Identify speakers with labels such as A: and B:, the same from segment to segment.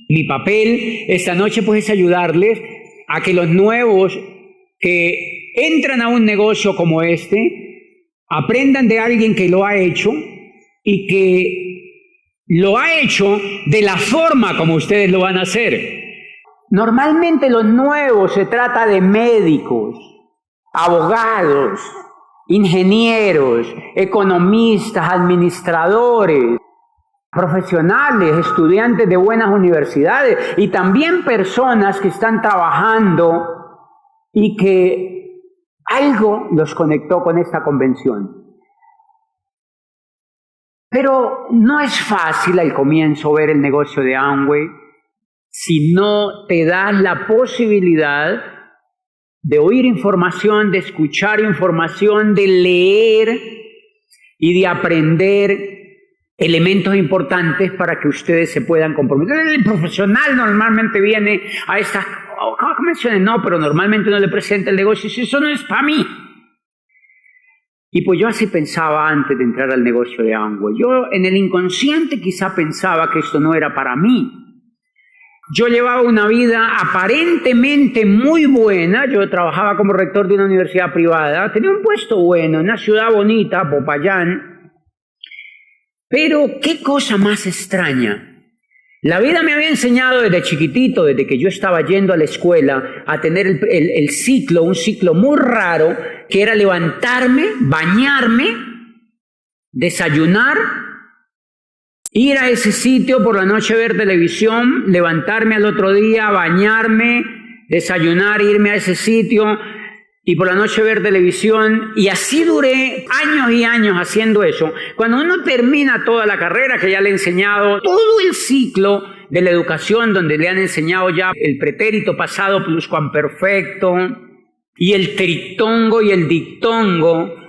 A: Mi papel esta noche pues es ayudarles a que los nuevos que entran a un negocio como este aprendan de alguien que lo ha hecho y que lo ha hecho de la forma como ustedes lo van a hacer. Normalmente los nuevos se trata de médicos, abogados, ingenieros, economistas, administradores, profesionales, estudiantes de buenas universidades y también personas que están trabajando y que algo los conectó con esta convención. Pero no es fácil al comienzo ver el negocio de Amway si no te das la posibilidad de oír información, de escuchar información, de leer y de aprender elementos importantes para que ustedes se puedan comprometer. El profesional normalmente viene a estas convenciones, no, pero normalmente uno le presenta el negocio y dice, eso no es para mí. Y pues yo así pensaba antes de entrar al negocio de Amway. Yo en el inconsciente quizá pensaba que esto no era para mí. Yo llevaba una vida aparentemente muy buena. Yo trabajaba como rector de una universidad privada. Tenía un puesto bueno en una ciudad bonita, Popayán. Pero qué cosa más extraña. La vida me había enseñado desde chiquitito, desde que yo estaba yendo a la escuela, a tener el ciclo, un ciclo muy raro, que era levantarme, bañarme, desayunar, ir a ese sitio por la noche, ver televisión, levantarme al otro día, bañarme, desayunar, irme a ese sitio y por la noche ver televisión. Y así duré años y años haciendo eso. Cuando uno termina toda la carrera, que ya le he enseñado todo el ciclo de la educación, donde le han enseñado ya el pretérito pasado pluscuamperfecto y el trictongo y el dictongo,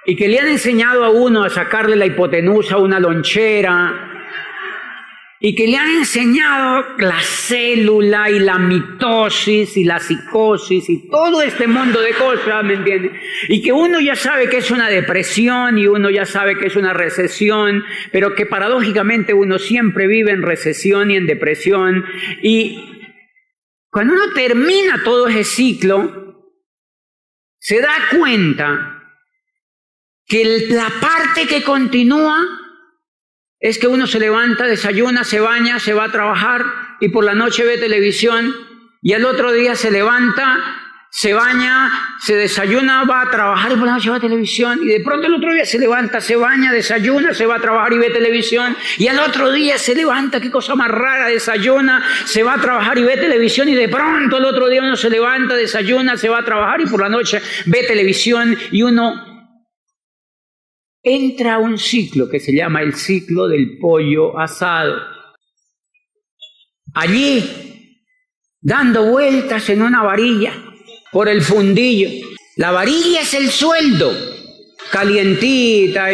A: y que le han enseñado a uno a sacarle la hipotenusa a una lonchera, y que le han enseñado la célula y la mitosis y la psicosis y todo este mundo de cosas, ¿me entiendes? Y que uno ya sabe que es una depresión y uno ya sabe que es una recesión, pero que paradójicamente uno siempre vive en recesión y en depresión. Y cuando uno termina todo ese ciclo, se da cuenta que la parte que continúa es que uno se levanta, desayuna, se baña, se va a trabajar y por la noche ve televisión y al otro día se levanta, se baña, se desayuna, va a trabajar y por la noche va a televisión y de pronto el otro día se levanta, se baña, desayuna, se va a trabajar y ve televisión y al otro día se levanta, qué cosa más rara, desayuna, se va a trabajar y ve televisión y de pronto el otro día uno se levanta, desayuna, se va a trabajar y por la noche ve televisión y uno entra a un ciclo que se llama el ciclo del pollo asado. Allí, dando vueltas en una varilla por el fundillo. La varilla es el sueldo, calientita.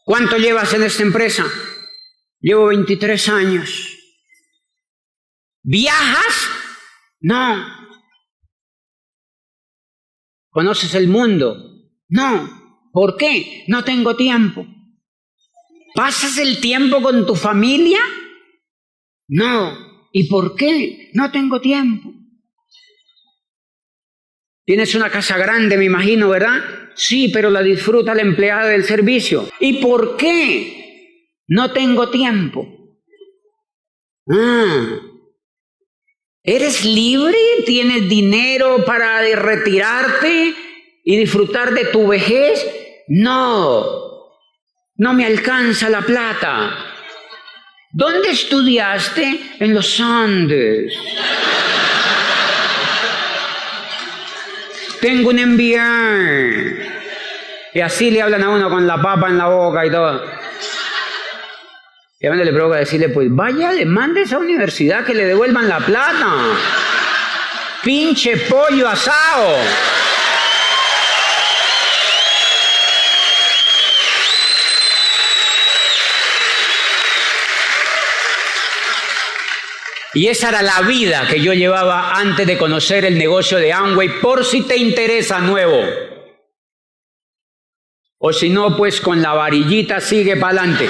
A: ¿Cuánto llevas en esta empresa? Llevo 23 años. ¿Viajas? No. ¿Conoces el mundo? No. ¿Por qué? No tengo tiempo. ¿Pasas el tiempo con tu familia? No. ¿Y por qué? No tengo tiempo. Tienes una casa grande, me imagino, ¿verdad? Sí, pero la disfruta la empleada del servicio. ¿Y por qué? No tengo tiempo. ¿Eres libre? ¿Tienes dinero para retirarte y disfrutar de tu vejez? No, no me alcanza la plata. ¿Dónde estudiaste? En los Andes. Tengo un MBA. Y así le hablan a uno con la papa en la boca y todo. Y a uno le provoca decirle, pues vaya, le mande a esa universidad que le devuelvan la plata. Pinche pollo asado. Y esa era la vida que yo llevaba antes de conocer el negocio de Amway, por si te interesa nuevo. O si no, pues con la varillita sigue para adelante.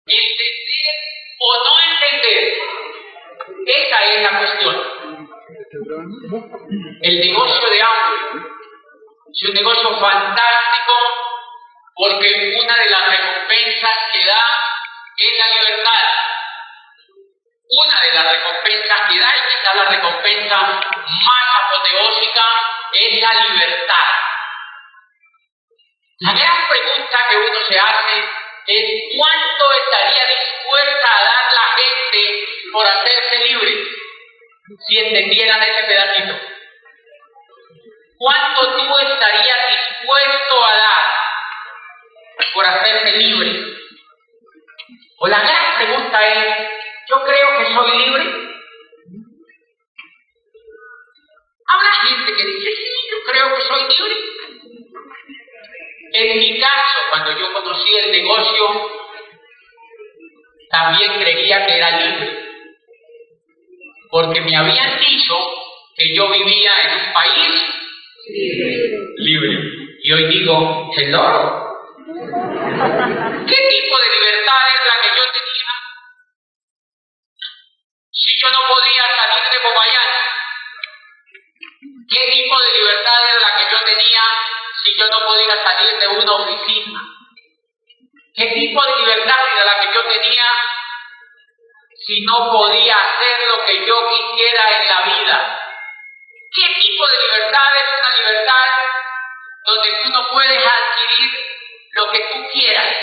B: Entender o no entender, esa es la cuestión. El negocio de Amway es un negocio fantástico porque una de las recompensas que da es la libertad. Una de las recompensas que da, y quizás la recompensa más apoteósica, es la libertad. La gran pregunta que uno se hace es ¿cuánto estaría dispuesta a dar la gente por hacerse libre si entendieran ese pedacito? ¿Cuánto tú estarías dispuesto a dar por hacerse libre? O la gran pregunta es, ¿yo creo que soy libre? Habrá gente que dice, sí, yo creo que soy libre. En mi caso, cuando yo conocí el negocio, también creía que era libre. Porque me habían dicho que yo vivía en un país libre. Y hoy digo, hello. ¿Qué tipo de libertad es la que yo tenía? Si yo no podía salir de Popayán, ¿qué tipo de libertad era la que yo tenía si yo no podía salir de una oficina? ¿Qué tipo de libertad era la que yo tenía si no podía hacer lo que yo quisiera en la vida? ¿Qué tipo de libertad es una libertad donde tú no puedes adquirir lo que tú quieras?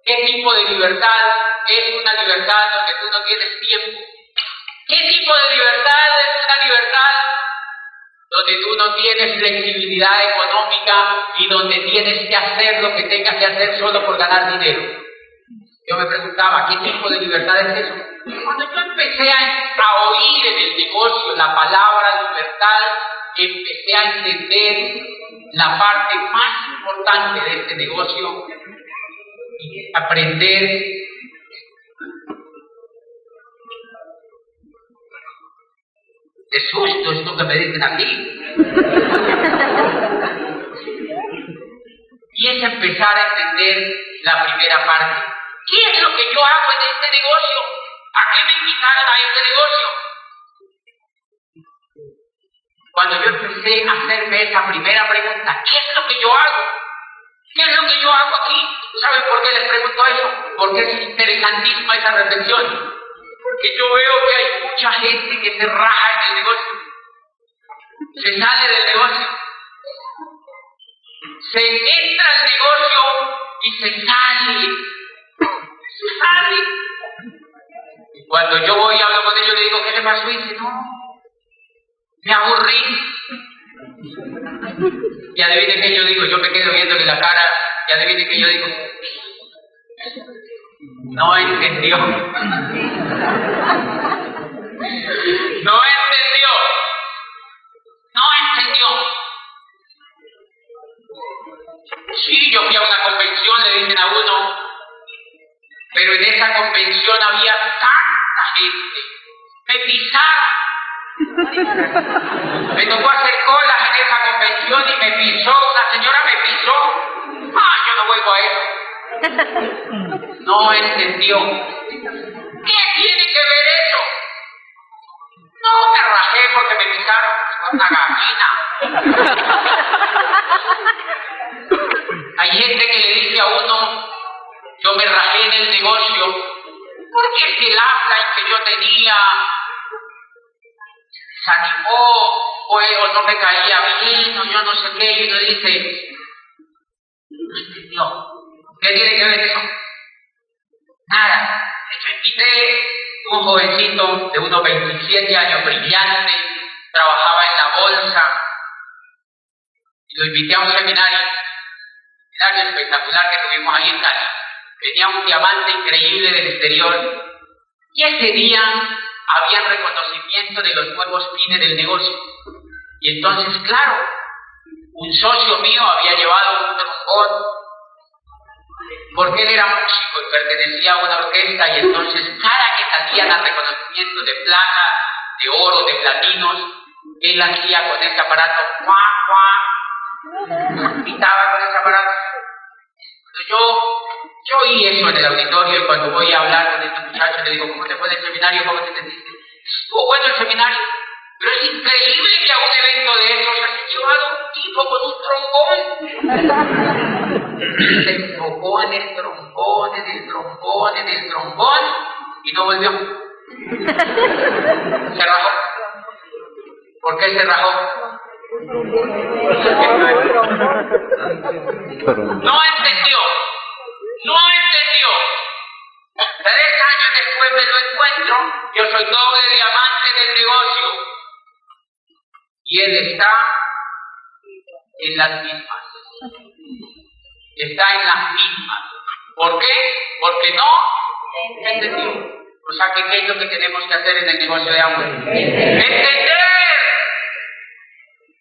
B: ¿Qué tipo de libertad es una libertad donde tú no tienes tiempo? ¿Qué tipo de libertad es una libertad donde tú no tienes flexibilidad económica y donde tienes que hacer lo que tengas que hacer solo por ganar dinero? Yo me preguntaba, ¿qué tipo de libertad es eso? Cuando yo empecé a oír en el negocio la palabra libertad, empecé a entender la parte más importante de este negocio y aprender de susto esto que me dicen aquí. Y es empezar a entender la primera parte. ¿Qué es lo que yo hago en este negocio? ¿A qué me invitaron a este negocio? Cuando yo empecé a hacerme esa primera pregunta, ¿qué es lo que yo hago? ¿Qué es lo que yo hago aquí? ¿Saben por qué les pregunto eso? Porque es interesantísima esa reflexión. Porque yo veo que hay mucha gente que se raja en el negocio. Se sale del negocio. Se entra al negocio y se sale. Se sale. Y cuando yo voy y hablo con ellos, le digo, ¿qué te pasó? Y dice, no, me aburrí. Y adivinen qué yo digo, yo me quedo viéndole la cara, y adivinen qué yo digo. No entendió. No entendió. No entendió. Sí, yo fui a una convención, le dicen a uno, pero en esa convención había tanta gente. Me pisaron. Me tocó hacer colas en esa convención y me pisó, una señora me pisó. Ah, yo no vuelvo a eso. No entendió. ¿Qué tiene que ver eso? No me rajé porque me pisaron con una gallina. Hay gente que le dice a uno, yo me rajé en el negocio porque es que el upline que yo tenía se animó o no me caía bien o yo no sé qué, y uno dice, no entendió. ¿Qué tiene que ver eso? Nada. Yo invité a un jovencito de unos 27 años, brillante, trabajaba en la bolsa, y lo invité a un seminario espectacular que tuvimos ahí en Cali. Tenía un diamante increíble del exterior, y ese día había reconocimiento de los nuevos pines del negocio. Y entonces, claro, un socio mío había llevado un trombón porque él era músico y pertenecía a una orquesta, y entonces cada que salían a reconocimiento de plata, de oro, de platinos, él hacía con ese aparato, ¡cuá, cuá! Pitaba con ese aparato. Yo oí eso en el auditorio, y cuando voy a hablar con este muchacho le digo, ¿cómo te fue en el seminario? ¿Cómo te sentiste? Estuvo bueno el seminario, pero es increíble que a un evento de esos haya llevado un tipo con un trombón. Se enfocó en el trombón, en el trombón, en el trombón, y no volvió. Se rajó. ¿Por qué se rajó? No entendió. 3 años después me lo encuentro, yo soy doble diamante del negocio. Y él está en las mismas. Está en las mismas. ¿Por qué? Porque no entendió. O sea, ¿qué es lo que tenemos que hacer en el negocio de Amway? ¡Entender!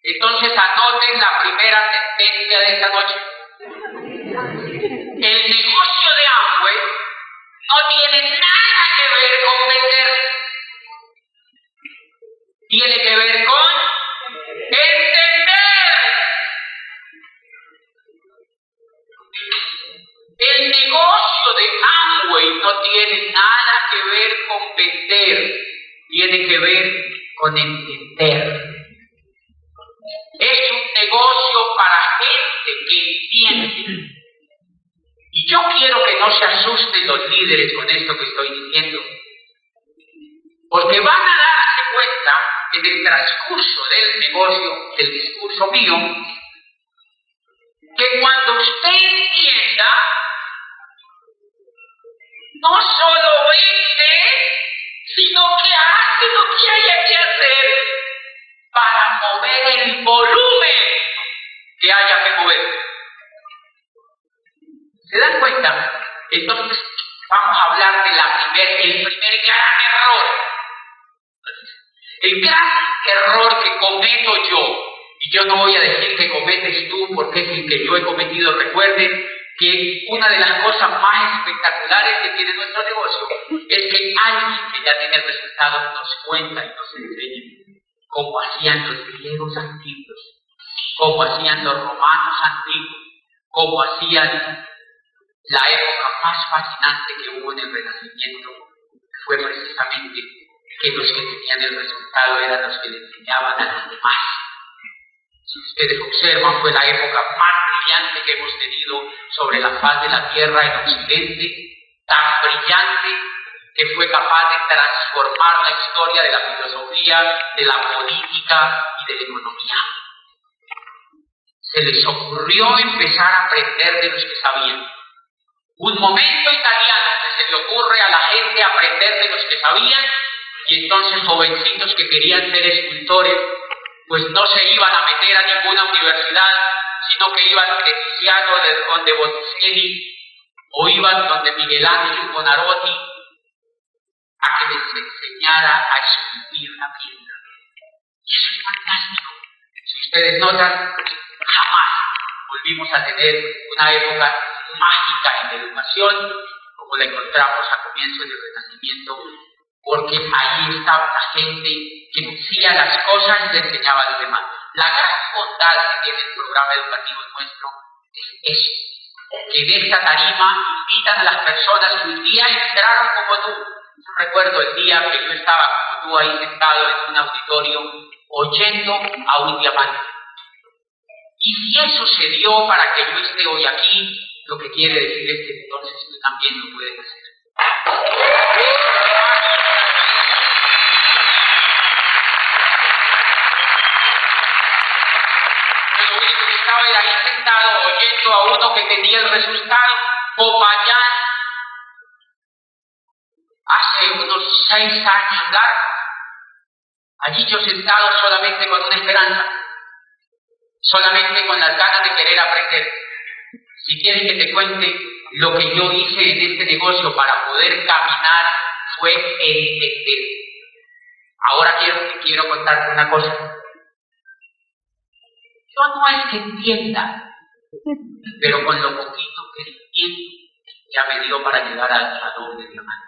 B: Entonces anoten la primera sentencia de esta noche. El negocio de Amway no tiene nada que ver con vender. Tiene que ver con entender. El negocio de Amway no tiene nada que ver con vender. Tiene que ver con entender. Es un negocio para gente que entiende. Y yo quiero que no se asusten los líderes con esto que estoy diciendo, porque van a darse cuenta en el transcurso del negocio, del discurso mío, que cuando usted entienda, no solo vende, sino que hace lo que haya que hacer para mover el volumen que haya que mover. ¿Se dan cuenta? Entonces vamos a hablar de el primer gran error. El gran error que cometo yo, y yo no voy a decir que cometes tú porque es el que yo he cometido. Recuerden que una de las cosas más espectaculares que tiene nuestro negocio es que alguien que ya tiene el resultado nos cuenta y nos enseña cómo hacían los griegos antiguos, cómo hacían los romanos antiguos, cómo hacían la época más fascinante que hubo en el Renacimiento. Fue precisamente que los que tenían el resultado eran los que le enseñaban a los demás. Si ustedes observan, fue la época más brillante que hemos tenido sobre la faz de la tierra en Occidente, tan brillante que fue capaz de transformar la historia de la filosofía, de la política y de la economía. Se les ocurrió empezar a aprender de los que sabían. Un momento italiano que se le ocurre a la gente aprender de los que sabían, y entonces jovencitos que querían ser escultores, pues no se iban a meter a ninguna universidad, sino que iban de Tiziano, donde Botticelli, o iban donde Miguel Ángel Buonarroti, a que les enseñara a esculpir la piedra. Y eso es fantástico. Si ustedes notan, jamás volvimos a tener una época mágica en la educación como la encontramos a comienzos del Renacimiento, porque ahí estaba la gente que decía las cosas y le enseñaba a los demás. La gran bondad que tiene el programa educativo nuestro es eso, que en esta tarima invitan a las personas que un día entraron como tú. Yo recuerdo el día que yo estaba como tú ahí sentado en un auditorio oyendo a un diamante. Y si eso se dio para que yo esté hoy aquí, lo que quiere decir es que entonces tú también lo puedes hacer. Pero yo estaba ahí sentado oyendo a uno que tenía el resultado, Popayán, hace unos 6 años largos. Allí yo sentado solamente con una esperanza, solamente con las ganas de querer aprender. Si quieres que te cuente, lo que yo hice en este negocio para poder caminar fue entender. Ahora quiero contarte una cosa. Yo no es que entienda, pero con lo poquito que entiendo, ya me dio para llegar a doble diamante.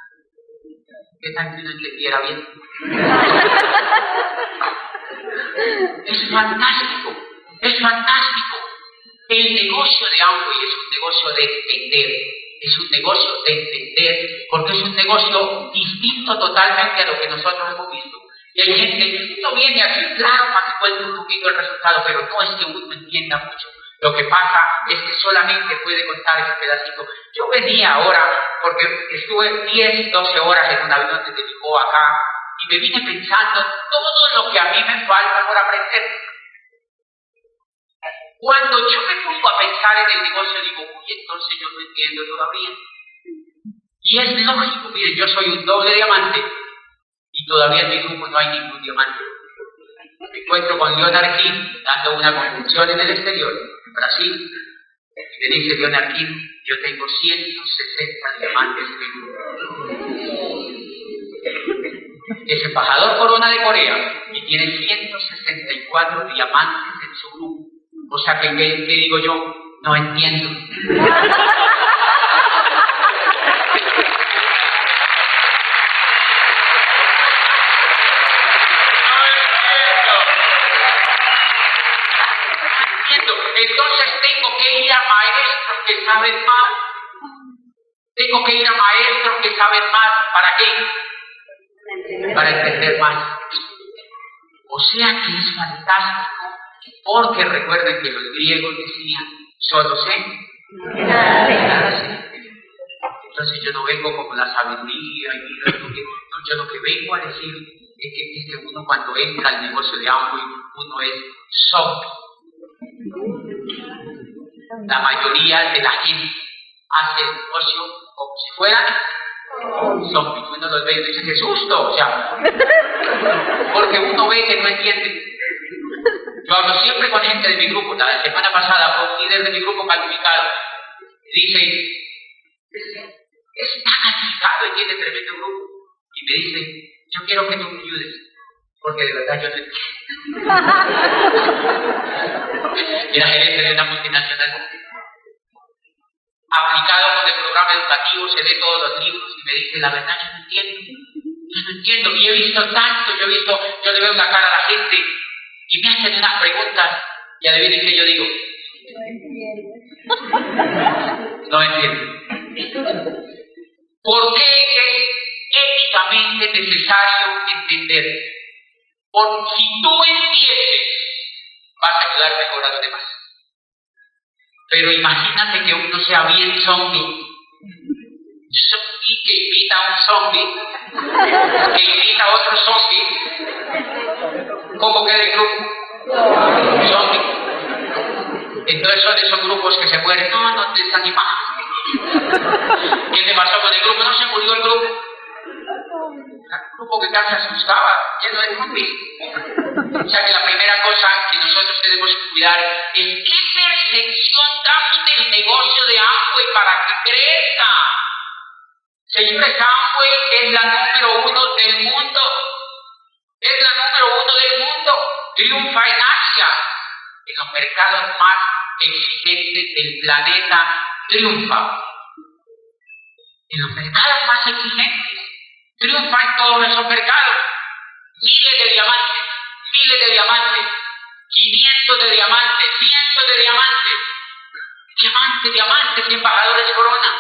B: ¿Qué tal que uno entendiera bien? Es fantástico, es fantástico. El negocio de Amway es un negocio de entender, porque es un negocio distinto totalmente a lo que nosotros hemos visto. Y hay gente, uno viene aquí, claro, para que cuente un poquito el resultado, pero no es que uno entienda mucho. Lo que pasa es que solamente puede contar ese pedacito. Yo venía ahora, porque estuve 10, 12 horas en un avión desde Lisboa acá, y me vine pensando todo lo que a mí me falta por aprender. Cuando yo me pongo a pensar en el negocio, digo, uy, entonces yo no entiendo todavía. Y es lógico, miren, yo soy un doble diamante, y todavía en mi grupo no hay ningún diamante. Me encuentro con Leonard King dando una convención en el exterior, en Brasil, y me dice Leonard King, yo tengo 160 diamantes en mi grupo. Es embajador Corona de Corea y tiene 164 diamantes en su grupo. O sea, ¿qué digo yo? No entiendo. Entonces tengo que ir a maestros que saben más. Tengo que ir a maestros que saben más. ¿Para qué? Para entender más. O sea que es fantástico, porque recuerden que los griegos decían, solo sé. Entonces yo no vengo como la sabiduría, yo lo que vengo a decir es que uno cuando entra al negocio de Amway, uno es zombie. La mayoría de la gente hace el negocio como si fueran zombies. Uno los ve y dice, ¡qué susto! O sea, porque uno ve que no entiende. Yo hablo siempre con gente de mi grupo. La semana pasada fue un líder de mi grupo calificado. Dice, está calificado y tiene tremendo grupo. Y me dice, yo quiero que tú me ayudes, porque de verdad yo no entiendo. Era gerente de una multinacional. Aplicado con el programa educativo, se lee todos los libros y me dice, la verdad yo no entiendo. Y he visto tanto, yo le veo la cara a la gente y me hacen unas preguntas y adivinen qué yo digo. No entiendo. ¿Por qué es éticamente necesario entender? Porque si tú entiendes, vas a ayudar mejor a los demás. Pero imagínate que uno sea bien zombie y que invita a un zombie, que invita a otro zombie, ¿cómo queda el grupo? Zombie. Entonces son esos grupos que se mueren, no te desanimas. ¿Qué te pasó con el grupo? No se murió el grupo. El grupo que casi asustaba, lleno de zombies. O sea que la primera cosa que nosotros tenemos que cuidar es qué percepción damos del negocio de Amway para que crezca. Señores, Amway es la número 1 del mundo. Es la número 1 del mundo. Triunfa en Asia. En los mercados más exigentes del planeta, triunfa. En los mercados más exigentes, triunfa en todos esos mercados. Miles de diamantes, 500 de diamantes, cientos de diamantes y embajadores Corona.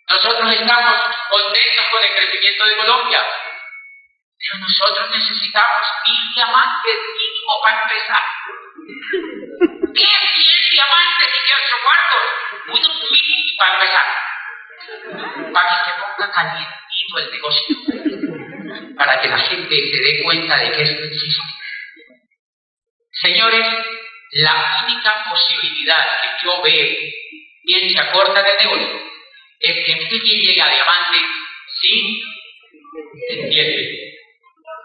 B: Nosotros estamos contentos con el crecimiento de Colombia, pero nosotros necesitamos 1000 diamantes mínimo para empezar. 10 diamantes y 8 cuartos, unos mínimos para empezar, para que se ponga calientito el negocio, para que la gente se dé cuenta de que esto existe. Señores, la única posibilidad que yo veo, quien se acorta del negocio, es que usted llegue a diamante sin entiende.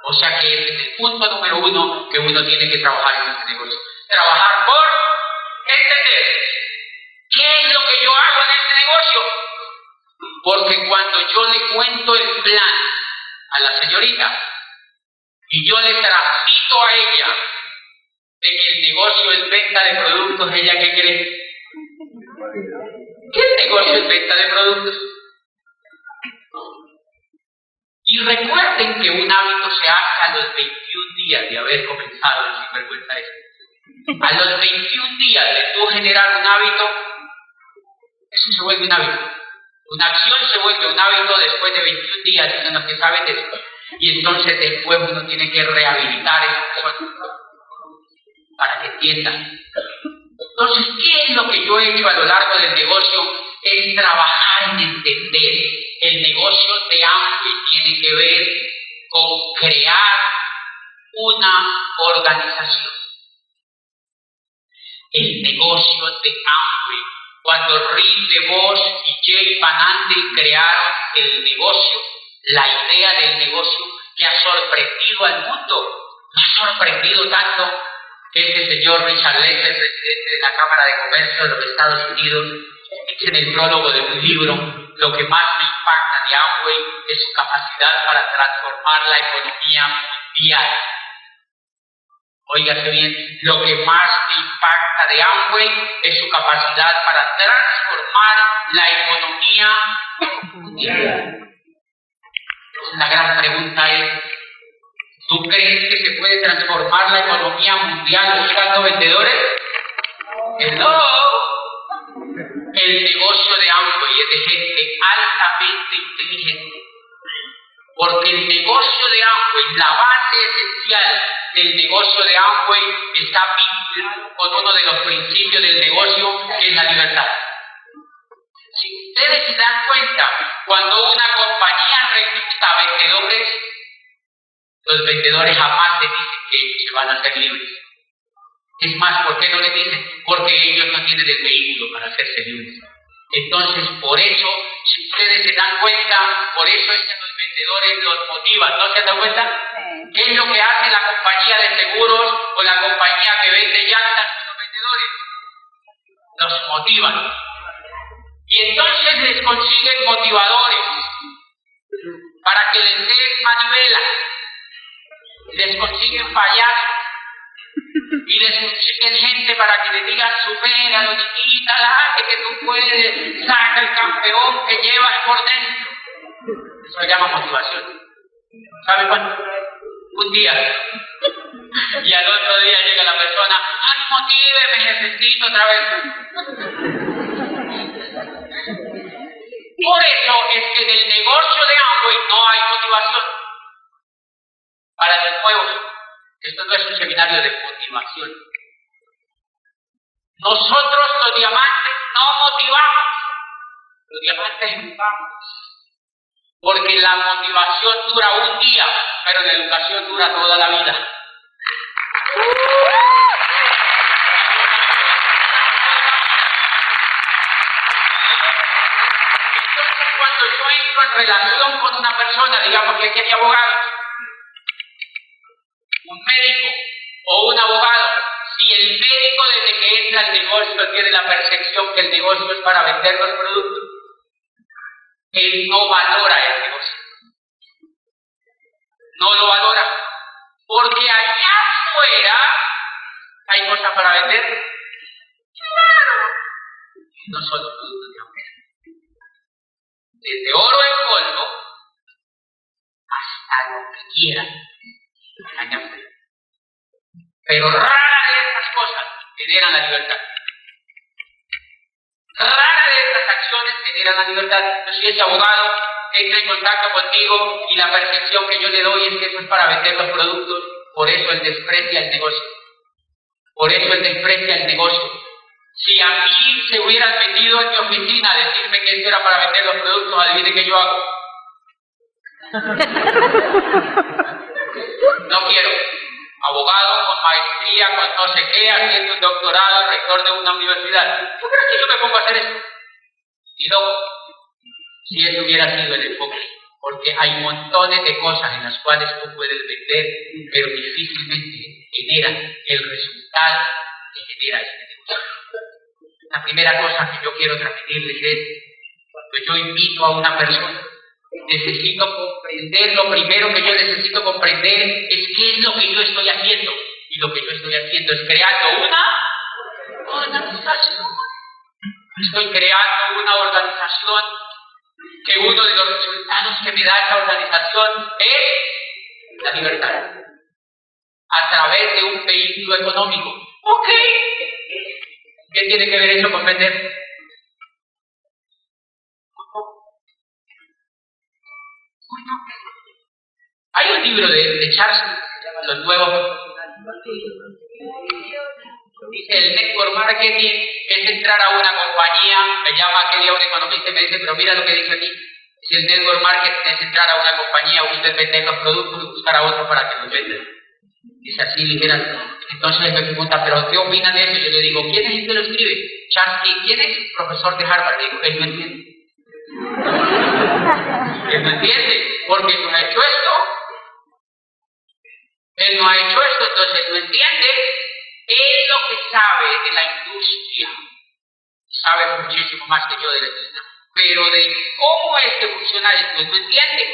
B: O sea que ese es el punto número 1 que uno tiene que trabajar en este negocio. Trabajar por entender. ¿Qué es lo que yo hago en este negocio? Porque cuando yo le cuento el plan a la señorita y yo le transmito a ella de que el negocio es venta de productos, ¿ella qué cree? Que el negocio es venta de productos. Y recuerden que un hábito se hace a los 21 días de haber comenzado el sinvergüenza este. A los 21 días de tú generar un hábito, eso se vuelve un hábito. Una acción se vuelve un hábito después de 21 días en los que saben de eso. Y entonces después uno tiene que rehabilitar esa persona para que entiendan. Entonces, ¿qué es lo que yo he hecho a lo largo del negocio? Es trabajar en entender. El negocio de Amway tiene que ver con crear una organización. El negocio de Amway, cuando Rick DeVos y Jay Van Andel crearon el negocio, la idea del negocio que ha sorprendido al mundo, ha sorprendido tanto que este señor Richard Lester, el presidente de la Cámara de Comercio de los Estados Unidos, dice en el prólogo de un libro: lo que más me impacta de Amway es su capacidad para transformar la economía mundial. Óigase bien, lo que más me impacta de Amway es su capacidad para transformar la economía mundial. Entonces la gran pregunta es, ¿tú crees que se puede transformar la economía mundial buscando vendedores? No. El negocio de Amway es de gente altamente inteligente. Porque el negocio de Amway, la base esencial del negocio de Amway está vinculado con uno de los principios del negocio, que es la libertad. Si ustedes se dan cuenta, cuando una compañía recluta vendedores, los vendedores jamás les dicen que ellos se van a hacer libres. Es más, ¿por qué no les dicen? Porque ellos no tienen el vehículo para hacerse libres. Entonces, por eso, si ustedes se dan cuenta, por eso es que los vendedores los motivan. ¿No se han dado cuenta? ¿Qué es lo que hace la compañía de seguros o la compañía que vende llantas con los vendedores? Los motivan. Y entonces les consiguen motivadores para que les den manivela. Les consiguen payasos. Y les consiguen gente para que les digan: supéralo, niñita, dale que tú puedes, saca el campeón que llevas por dentro. Eso se llama motivación. ¿Sabe cuánto? Un día. Y al otro día llega la persona: ¡ay, motíveme, jefecito, otra vez! Por eso es que en el negocio de Amway no hay motivación. Para los nuevos, esto no es un seminario de motivación. Nosotros los diamantes no motivamos, los diamantes educamos. Porque la motivación dura un día, pero la educación dura toda la vida. Entonces, cuando yo entro en relación con una persona, digamos que aquí hay abogados, un médico o un abogado, si el médico desde que entra al negocio tiene la percepción que el negocio es para vender los productos, él no valora el negocio. No lo valora. Porque allá afuera hay cosas para vender. Claro. No solo productos de afuera. Desde oro en polvo hasta lo que quieran allá afuera. Pero rara de estas cosas generan la libertad. Rara de estas acciones generan la libertad. Entonces, si ese abogado entra en contacto contigo y la percepción que yo le doy es que eso es para vender los productos, por eso él desprecia el negocio. Por eso él desprecia el negocio. Si a mí se hubieran metido en mi oficina a decirme que esto era para vender los productos, adivine qué yo hago. No quiero. Abogado con maestría, con no sé qué, haciendo un doctorado, rector de una universidad. ¿Tú crees que yo me pongo a hacer eso? Y luego, si ese hubiera sido el enfoque, porque hay montones de cosas en las cuales tú puedes vender, pero difícilmente generan el resultado que genera este negocio. La primera cosa que yo quiero transmitirles es, cuando yo invito a una persona, necesito comprender, lo primero que yo necesito comprender es qué es lo que yo estoy haciendo. Y lo que yo estoy haciendo es creando una organización. Estoy creando una organización que uno de los resultados que me da esa organización es la libertad a través de un vehículo económico. Ok, ¿qué tiene que ver eso con vender? Hay un libro de Charles, Los Nuevos. Dice, el network marketing es entrar a una compañía, me llama aquel día un economista y me dice, pero mira lo que dice aquí. Dice, el network marketing es entrar a una compañía, usted vender los productos y buscar a otro para que los venda. Dice así, literal. Entonces me pregunta, ¿pero qué opina de eso? Yo le digo, ¿quién es el que lo escribe? Charles, ¿quién es? Profesor de Harvard. Le digo, él no entiende. Él no entiende, porque no ha hecho esto. Él no ha hecho esto, entonces no entiende. Él lo que sabe de la industria, sabe muchísimo más que yo de la industria, pero de cómo es que funciona esto, él no entiende.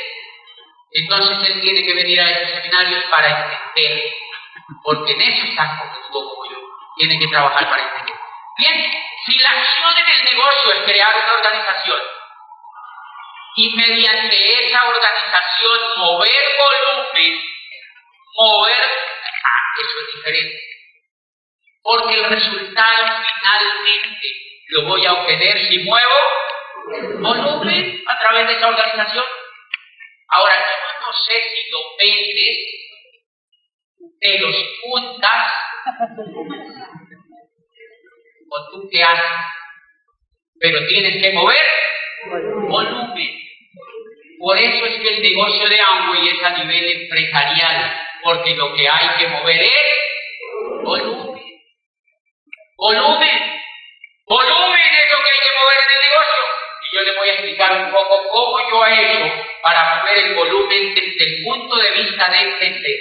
B: Entonces él tiene que venir a estos seminarios para entender, porque en eso está como yo, tiene que trabajar para entender. Bien, si la acción en el negocio es crear una organización, y mediante esa organización mover volumen, eso es diferente. Porque el resultado finalmente lo voy a obtener si muevo volumen a través de esa organización. Ahora, yo no sé si lo vendes, te los juntas, o tú qué haces, pero tienes que mover volumen. Por eso es que el negocio de Amway es a nivel empresarial, porque lo que hay que mover es volumen. Volumen. Volumen es lo que hay que mover en el negocio. Y yo le voy a explicar un poco cómo yo he hecho para mover el volumen desde el punto de vista de entender.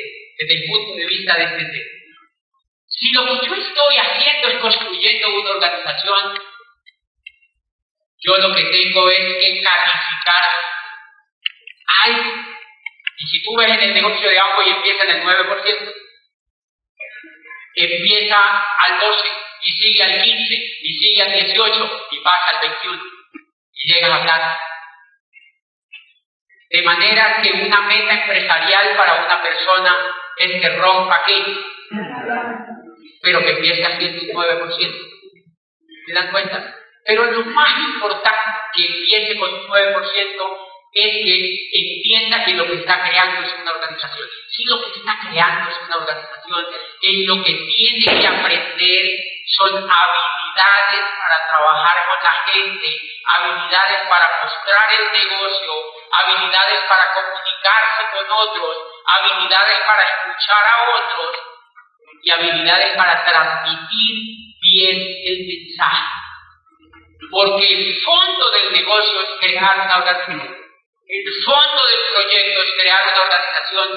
B: Si lo que yo estoy haciendo es construyendo una organización, yo lo que tengo es que calificar algo. Y si tú ves en el negocio de Amway empieza en el 9%, empieza al 12%, y sigue al 15%, y sigue al 18%, y pasa al 21%, y llegas a plata. De manera que una meta empresarial para una persona es que rompa aquí, pero que empiece haciendo un 9%. ¿Se dan cuenta? Pero lo más importante que empiece con un 9% es que entienda que lo que está creando es una organización. Si lo que está creando es una organización, él lo que tiene que aprender son habilidades para trabajar con la gente, habilidades para mostrar el negocio, habilidades para comunicarse con otros, habilidades para escuchar a otros y habilidades para transmitir bien el mensaje. Porque el fondo del negocio es crear una organización. El fondo del proyecto es crear una organización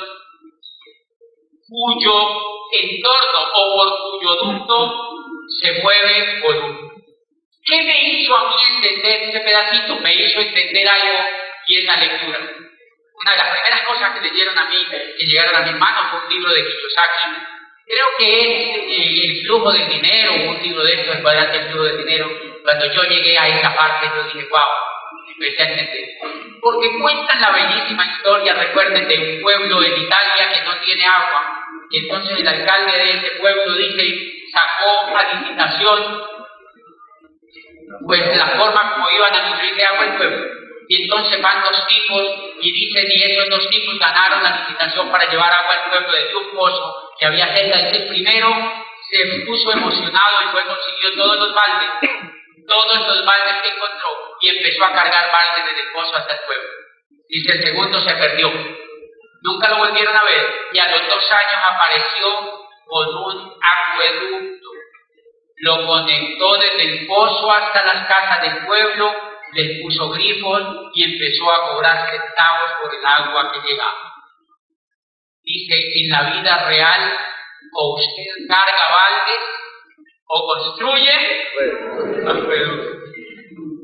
B: cuyo entorno o por cuyo ducto se mueve volumen. ¿Qué me hizo a mí entender ese pedacito? Me hizo entender algo y es la lectura. Una de las primeras cosas que leyeron a mí, que llegaron a mis manos, fue un libro de Kiyosaki. Creo que es El flujo del dinero, un libro de estos, el cuadrante del flujo del dinero. Cuando yo llegué a esa parte, yo dije, wow, empecé a entender. Porque cuentan la bellísima historia, recuerden, de un pueblo en Italia que no tiene agua. Y entonces el alcalde de ese pueblo sacó a licitación, pues la forma como iban a nutrir de agua el pueblo. Y entonces van dos tipos y dicen, y esos dos tipos ganaron la licitación para llevar agua al pueblo desde un pozo que había cerca. El primero se puso emocionado y consiguió todos los baldes que encontró y empezó a cargar baldes desde el pozo hasta el pueblo. Dice, el segundo se perdió. Nunca lo volvieron a ver y a los 2 años apareció con un acueducto. Lo conectó desde el pozo hasta las casas del pueblo, les puso grifos y empezó a cobrar centavos por el agua que llegaba. Dice, en la vida real, o usted carga baldes o construye acueductos.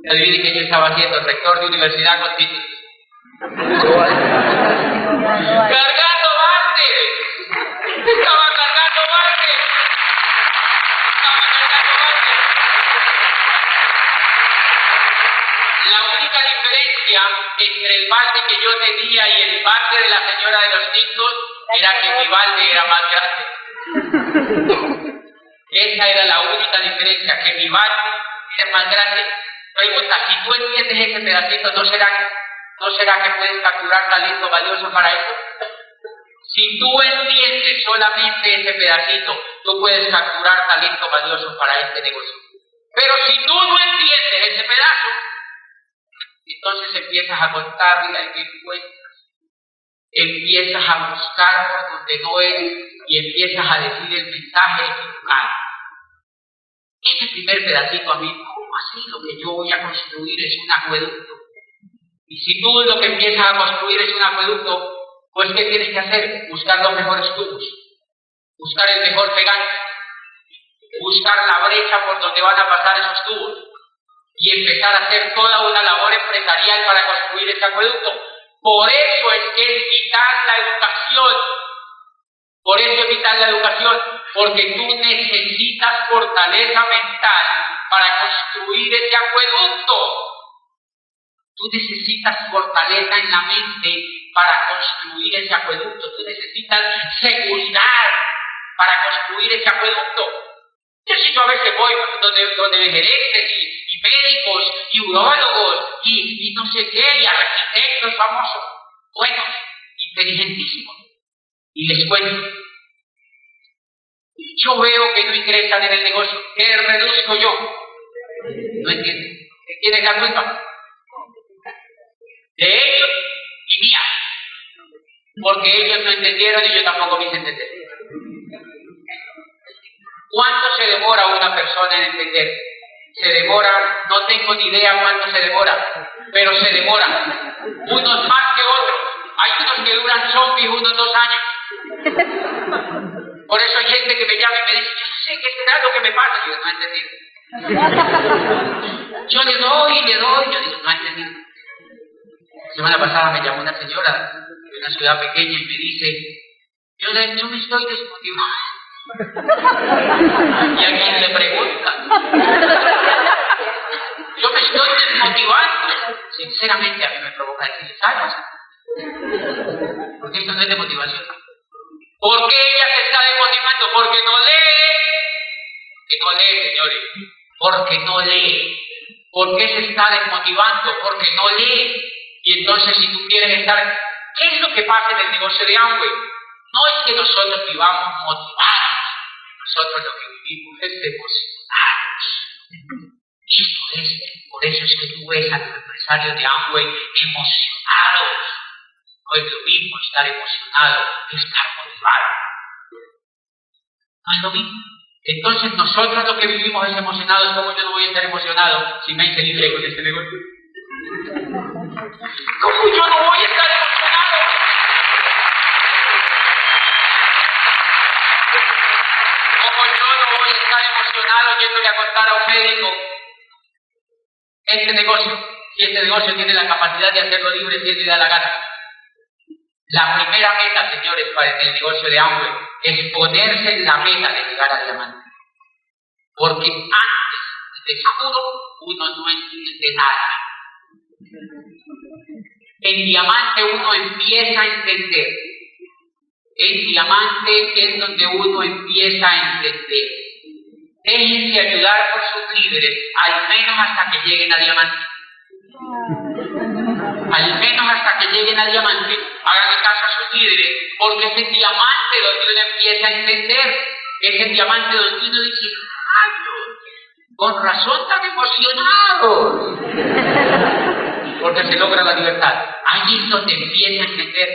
B: Adivinen qué yo estaba haciendo, rector de universidad con títulos. ¡Cargando baldes! ¡Estaba cargando baldes! entre el balde que yo tenía y el balde de la señora de los tintos era que mi balde era más grande. Esa era la única diferencia, que mi balde era más grande. Pregunta, si tú entiendes ese pedacito, ¿no será que puedes capturar talento valioso para eso? Si tú entiendes solamente ese pedacito, tú puedes capturar talento valioso para este negocio. Pero si tú no entiendes ese pedazo, entonces empiezas a contar y qué encuentras. Empiezas a buscar por donde no es y empiezas a decir el mensaje equivocado. Ese primer pedacito a mí, ¿cómo así? Lo que yo voy a construir es un acueducto. Y si tú lo que empiezas a construir es un acueducto, pues ¿qué tienes que hacer? Buscar los mejores tubos, buscar el mejor pegante, buscar la brecha por donde van a pasar esos tubos y empezar a hacer toda una labor empresarial para construir ese acueducto. Por eso es que es vital la educación. Por eso es vital la educación, porque tú necesitas fortaleza mental para construir ese acueducto. Tú necesitas fortaleza en la mente para construir ese acueducto. Tú necesitas seguridad para construir ese acueducto. Yo a veces voy donde gerentes y médicos y urólogos y no sé qué, y arquitectos famosos, buenos, inteligentísimos. Y les cuento. Yo veo que no ingresan en el negocio. ¿Qué reduzco yo? No entienden. ¿Quién es la culpa? De ellos y mía. Porque ellos no entendieron y yo tampoco me hice entender. ¿Cuánto se demora una persona en entender? Se demora, no tengo ni idea cuánto se demora, pero se demora. Unos más que otros. Hay unos que duran zombies unos 2 años. Por eso hay gente que me llama y me dice, yo no sé qué será lo que me pasa. Yo no he entendido. Yo le doy, yo digo, no he entendido. La semana pasada me llamó una señora de una ciudad pequeña y me dice, yo me estoy desmotivando. ¿Y a quién le pregunta? Yo me estoy desmotivando. Sinceramente a mí me provoca decirle, ¿sabes? Porque esto no es de motivación. ¿Por qué ella se está desmotivando? Porque no lee, señores. Porque no lee. ¿Por qué se está desmotivando? Porque no lee. Y entonces si tú quieres estar... ¿Qué es lo que pasa en el negocio de Amway? No es que nosotros vivamos motivados. Nosotros lo que vivimos es emocionados. Por eso es que tú ves a los empresarios de Amway emocionados. No es lo mismo estar emocionado que estar motivado. No es lo mismo. Entonces nosotros lo que vivimos es emocionados. ¿Cómo yo no voy a estar emocionado si me hice libre con este negocio? ¿Cómo yo no voy a estar emocionado? ¿Cómo yo no voy a estar emocionado yéndole a contar a un médico este negocio? Si este negocio tiene la capacidad de hacerlo libre si él le da la gana. La primera meta, señores, para el negocio de Amway es ponerse la meta de llegar a diamante. Porque antes, les juro, uno no entiende nada. En diamante uno empieza a entender. En diamante es donde uno empieza a entender. Déjense ayudar por sus líderes, al menos hasta que lleguen a diamante. Al menos hasta que lleguen a diamante, háganle caso a sus líderes, porque es el diamante donde uno empieza a entender. Es el diamante donde uno dice, ¡ay, con razón tan emocionado! Porque se logra la libertad. Ahí es donde empieza a entender.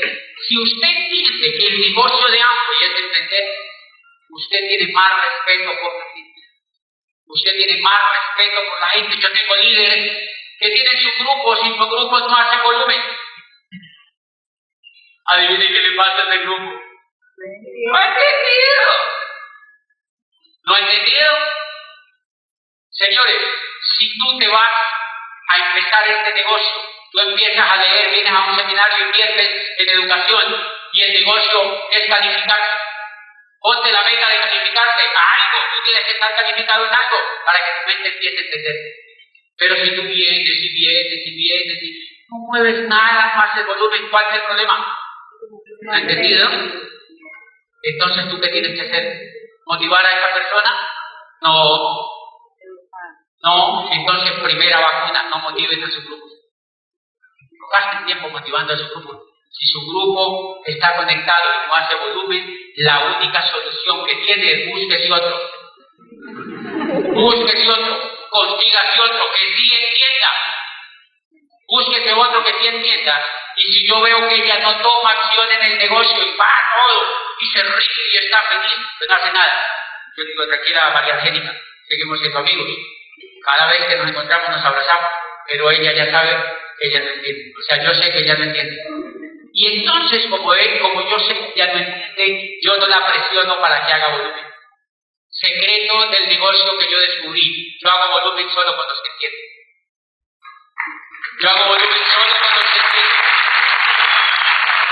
B: Si usted entiende que el negocio de Amway es entender, usted tiene más respeto por la gente. Usted tiene más respeto por la gente. Yo tengo líderes que tienen sus grupos y sus grupos no hacen volumen. Adivine qué le pasa a ese grupo. No ha entendido. ¿No ha entendido? Señores, si tú te vas a empezar este negocio, tú empiezas a leer, vienes a un seminario, inviertes en educación y el negocio es calificarse. Ponte la meta de calificarte a algo, tú tienes que estar calificado en algo para que tu mente empiece a entender. Pero si tú vienes y No mueves nada, no haces volumen, ¿cuál es el problema? ¿No has entendido? Entonces, ¿tú qué tienes que hacer? ¿Motivar a esa persona? No. Entonces, primera vacuna, no motiven a su grupo. No gasten tiempo motivando a su grupo. Si su grupo está conectado y no hace volumen, la única solución que tiene es búsquese otro. Búsquese otro. Consígase otro que sí entienda. Búsquese otro que sí entienda. Y si yo veo que ella no toma acción en el negocio y va todo y se ríe y está feliz, pues no hace nada. Yo digo, tranquila María Angélica, seguimos siendo amigos. Cada vez que nos encontramos nos abrazamos, pero ella ya sabe que ella no entiende. O sea, yo sé que ella no entiende. Y entonces, como yo sé que ella no entiende, yo no la presiono para que haga volumen. Secreto del negocio que yo descubrí. Yo hago volumen solo con los que entienden. Yo hago volumen solo con los que entienden.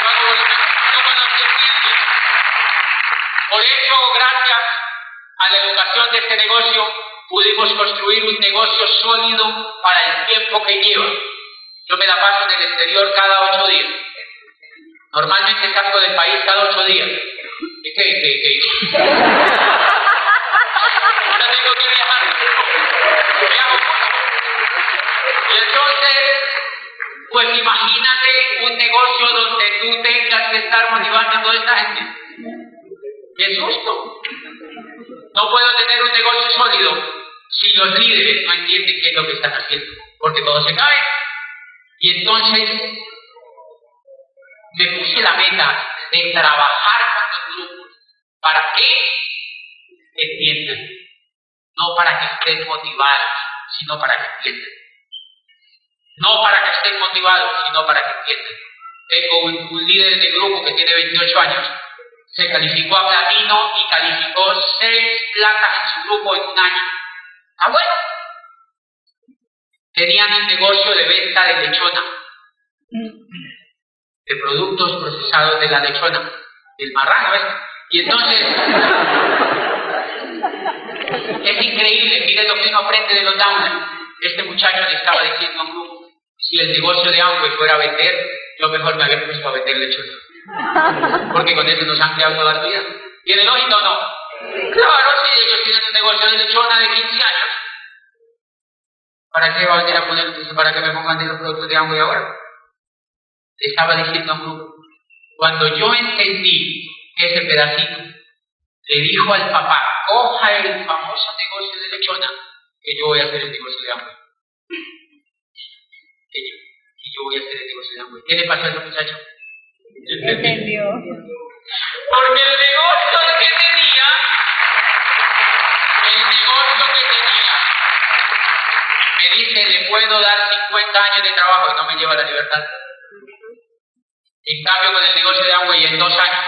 B: Yo hago volumen solo con los que entienden. Por eso, gracias a la educación de este negocio, pudimos construir un negocio sólido para el tiempo que lleva. Yo me la paso en el exterior cada 8 días. Normalmente salgo del país cada 8 días. ¿Y qué? No tengo que viajar. Viajo mucho. Y entonces, pues imagínate un negocio donde tú tengas que estar motivando a toda esta gente. ¡Qué susto! No puedo tener un negocio sólido si los líderes no entienden qué es lo que están haciendo, porque todo se cae. Y entonces me puse la meta de trabajar con los grupos para que entiendan, no para que estén motivados, sino para que entiendan. No para que estén motivados, sino para que entiendan. Tengo un líder de grupo que tiene 28 años. Se calificó a platino y calificó 6 placas en su grupo en un año. ¡Ah, bueno! Tenían un negocio de venta de lechona, de productos procesados de la lechona, del marrano, ¿ves? Y entonces, es increíble, miren lo que uno aprende de los downlines. Este muchacho le estaba diciendo a un grupo, si el negocio de Amway fuera a vender, yo mejor me había puesto a vender lechona. Porque con eso nos han creado toda la vida. ¿Tiene lógica o no? Claro, si ellos tienen un negocio de lechona de 15 años, ¿para qué va a venir a poner? ¿Para qué me pongan de los productos de Amway ahora? Le estaba diciendo a un grupo, cuando yo entendí ese pedacito, le dijo al papá, coja el famoso negocio de lechona, que yo voy a hacer el negocio de Amway. Que yo voy a hacer el negocio de Amway. ¿Qué le pasó a ese muchacho?
C: Entendió.
B: Porque el negocio que tenía, me dice, le puedo dar 50 años de trabajo y no me lleva a la libertad. En cambio, con el negocio de Amway en 2 años,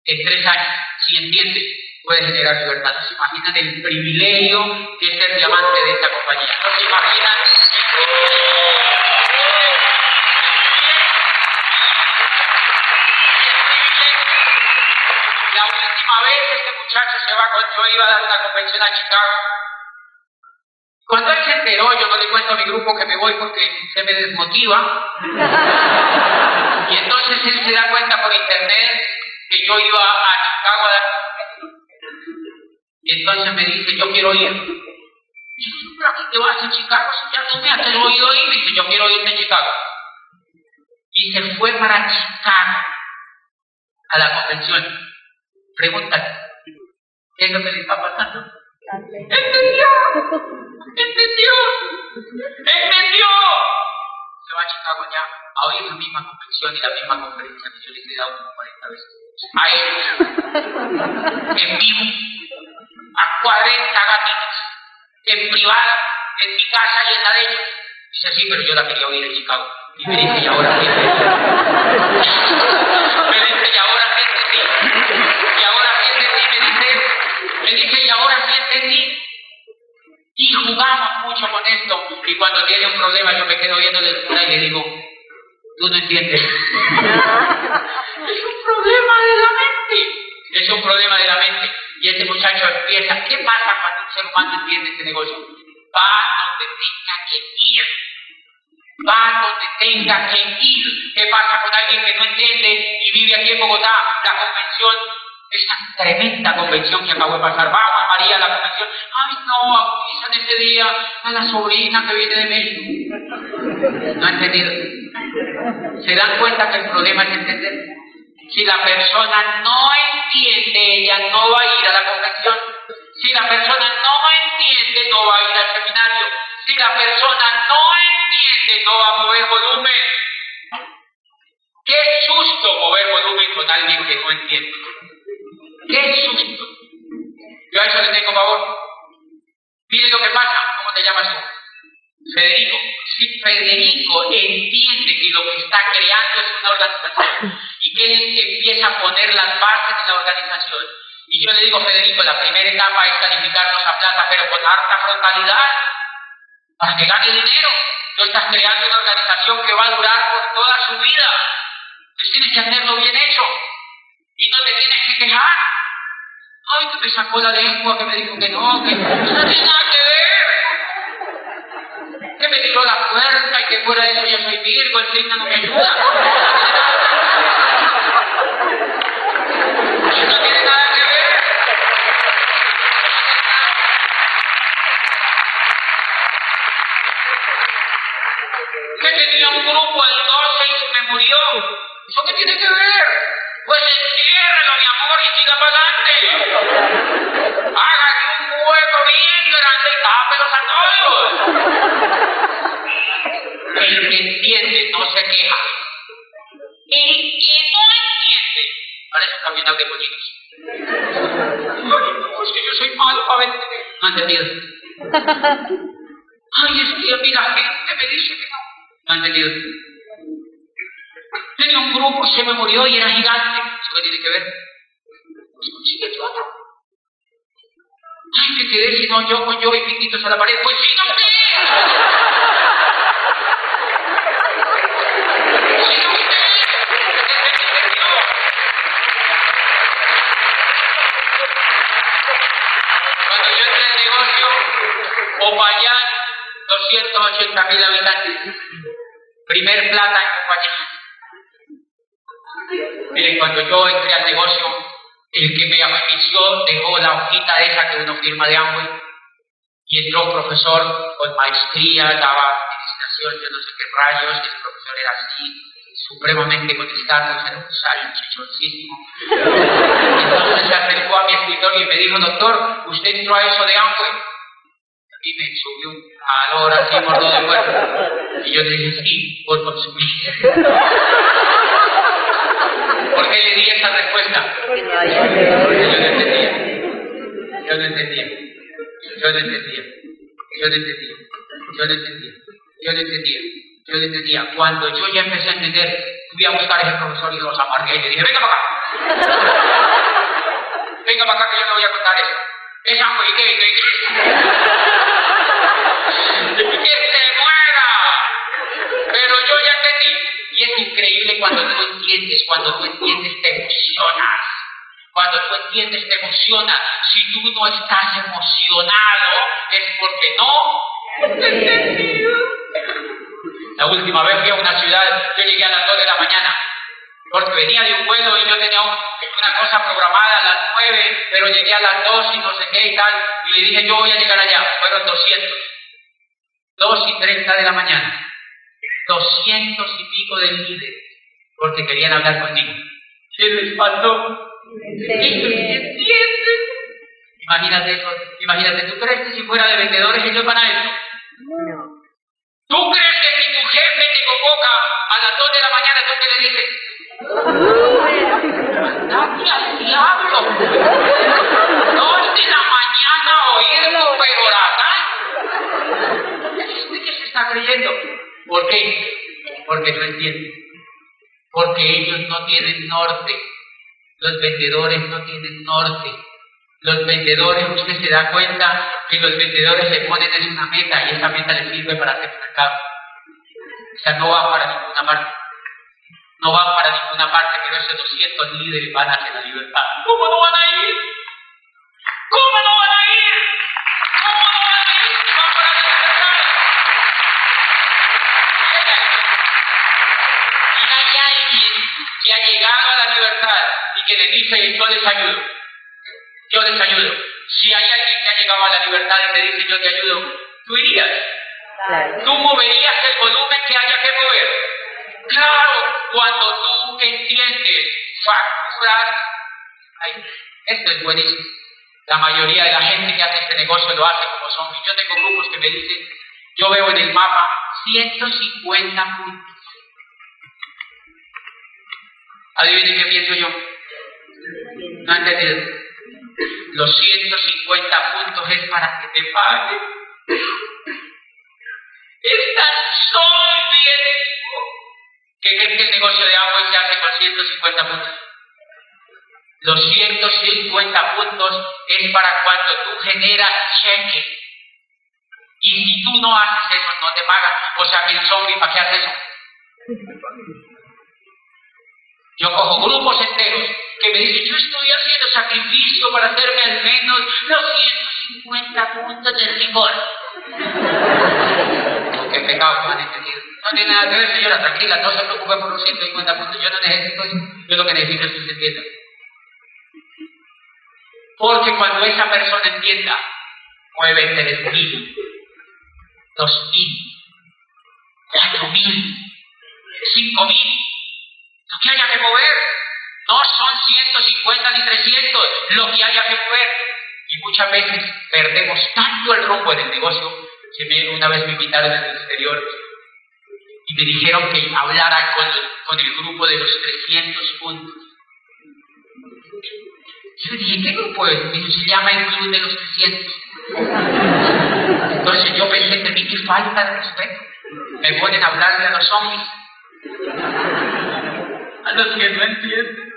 B: en 3 años, si entiendes, puede generar libertad. ¿No se imaginan el privilegio que es ser diamante de esta compañía? ¿No se imaginan el privilegio? La última vez este muchacho se va con, yo iba a dar una convención a Chicago. Cuando él se enteró, yo no le cuento a mi grupo que me voy porque se me desmotiva. Y entonces él se da cuenta por internet que yo iba a Chicago a dar. Y entonces me dice, yo quiero ir. Yo, ¿para qué te vas a Chicago? Si ya no me has oído ir. Dice, yo quiero irme a Chicago. Y se fue para Chicago a la convención. Pregúntale, ¿qué es lo que le está pasando? ¡Entendió! Se va a Chicago ya a oír la misma convención y la misma conferencia que yo les he dado como 40 veces. A él, en vivo, a 40 gatitos, en privado, en mi casa y en la de ellos. Dice, sí, pero yo la quería oír en Chicago. Y me dice, y ahora qué. Me dice, y ahora qué entendí. Y ahora sí entendí, me dice, y ahora sí entendí. Y jugamos mucho con esto. Y cuando tiene un problema, yo me quedo viéndole el cura y le digo, tú no entiendes. Es un problema de la mente. Es un problema de la mente. Y ese muchacho empieza. ¿Qué pasa cuando un ser humano entiende este negocio? Va donde tenga que ir. Va donde tenga que ir. ¿Qué pasa con alguien que no entiende y vive aquí en Bogotá? La convención, esa tremenda convención que acabo de pasar. Vamos, María, a la convención. Ay, no, bautizan ese día a la sobrina que viene de México. No ha entendido. ¿Se dan cuenta que el problema es entender? Si la persona no entiende, ella no va a ir a la convención. Si la persona no entiende, no va a ir al seminario. Si la persona no entiende, no va a mover volumen. Qué susto mover volumen con alguien que no entiende. Qué susto. Yo a eso le tengo favor. Mire lo que pasa. ¿Cómo te llamas tú? Federico. Si Federico entiende que lo que está creando es una organización y que él empieza a poner las bases de la organización, y yo le digo, Federico, la primera etapa es calificarnos a plata, pero con harta frontalidad, para que gane dinero. Tú estás creando una organización que va a durar por toda su vida. Entonces tienes que hacerlo bien hecho y no te tienes que quejar. Ay, que me sacó la lengua, que me dijo que no tiene nada que ver. Que me tiró la puerta y que fuera de eso yo soy Virgo, el signo no me ayuda. Eso no tiene nada que ver. Que tenía un grupo el 12 y se me murió. ¿Eso qué tiene que ver? Pues enciérralo, mi amor, y siga para adelante. Hágale un hueco bien grande y tápelos a todos. El que entiende no se queja. El que no entiende parece un camionero de pollitos. No, es que yo soy malo para vender. No ha entendido. Ay, es que a mí la gente me dice que no. No ha entendido. Tenía un grupo y se me murió y era gigante. ¿Eso tiene que ver? Pues consíguete otro. Ay, que quedé si no yo con yo y piquitos a la pared. Pues sí, no sé. Sí, no sé. Cuando yo entré al negocio, Popayán, 280.000 habitantes. Primer plata en Popayán. Miren, cuando yo entré al negocio, el que me auspició dejó la hojita esa que uno firma de Amway y entró un profesor con maestría, daba administración, yo no sé qué rayos, y el profesor era así, supremamente contestado, era un salchichoncísimo. Entonces se acercó a mi escritorio y me dijo, doctor, ¿usted entró a eso de Amway? Y me subió un calor así por todo el cuerpo. Y yo le dije, sí, por consumir. ¿Por qué le di esa respuesta? Porque yo no entendía. Yo no entendía. Yo no entendía. Yo no entendía. Yo no entendía. Yo no entendía. Yo no entendía. Cuando yo ya empecé a entender, fui a buscar a ese profesor y los amargué y le dije, venga para acá. Venga para acá que yo le voy a contar eso. Es algo y que se muera. Pero yo ya entendí. Y es increíble cuando tú entiendes te emocionas. Cuando tú entiendes te emocionas. Si tú no estás emocionado es porque no te entendido. La última vez fui a una ciudad, yo llegué a las 2 de la mañana. Porque venía de un vuelo y yo tenía una cosa programada a las 9, pero llegué a las 2 y no sé qué y tal. Y le dije, yo voy a llegar allá. Fueron 200. 2:30 de la mañana. 200 y pico de líderes, porque querían hablar conmigo. ¿Qué les faltó? ¿Entienden? Imagínate eso, imagínate, ¿tú crees que si fuera de vendedores ellos van a eso? No. ¿Tú crees que si tu jefe te convoca a las 2 de la mañana, tú qué le dices? ¡Andate al diablo! 2 de la mañana a oír tu perorata. ¿De qué se está creyendo? ¿Por qué? Porque no entienden. Porque ellos no tienen norte. Los vendedores no tienen norte. Los vendedores, usted se da cuenta que los vendedores le ponen es una meta y esa meta les sirve para hacer mercado. O sea, no va para ninguna parte. No van para ninguna parte, pero esos 200 líderes van hacia la libertad. ¿Cómo no van a ir? ¿Cómo no van a ir? ¿Cómo no van a ir? Van para la libertad. que ha llegado a la libertad y que le dice, yo les ayudo, yo les ayudo. Si hay alguien que ha llegado a la libertad y te dice, yo te ayudo, tú irías.
C: Claro.
B: Tú moverías el volumen que haya que mover. Claro, cuando tú entiendes, facturas. Ay, esto es buenísimo. La mayoría de la gente que hace este negocio lo hace como zombies. Yo tengo grupos que me dicen, yo veo en el mapa 150 puntos. Adivinen qué pienso yo. No han entendido. Los 150 puntos es para que te paguen. Es tan soviético que creen que el negocio de agua se hace con 150 puntos. Los 150 puntos es para cuando tú generas cheque. Y si tú no haces eso, no te pagan. O sea que el zombie, ¿para qué hace eso? Yo cojo grupos enteros que me dicen, yo estoy haciendo sacrificio para hacerme al menos los 150 puntos del rigor. Qué pecado que han entendido. No tiene nada que ver, señora, tranquila, no se preocupe por los 150 puntos. Yo no necesito eso. Yo lo que necesito es que se entienda. Porque cuando esa persona entienda, mueve 3.000, 2.000, 4.000, 5.000. Lo que haya que mover, no son 150 ni 300, lo que haya que mover. Y muchas veces perdemos tanto el rumbo en el negocio. Una vez me invitaron desde el exterior y me dijeron que hablara con el grupo de los 300 puntos. Yo dije, ¿qué grupo es? Me dijo, se llama el Club de los 300. Entonces yo pensé, de mí, qué falta de respeto. Me ponen a hablarle a los zombies. A los que no entienden.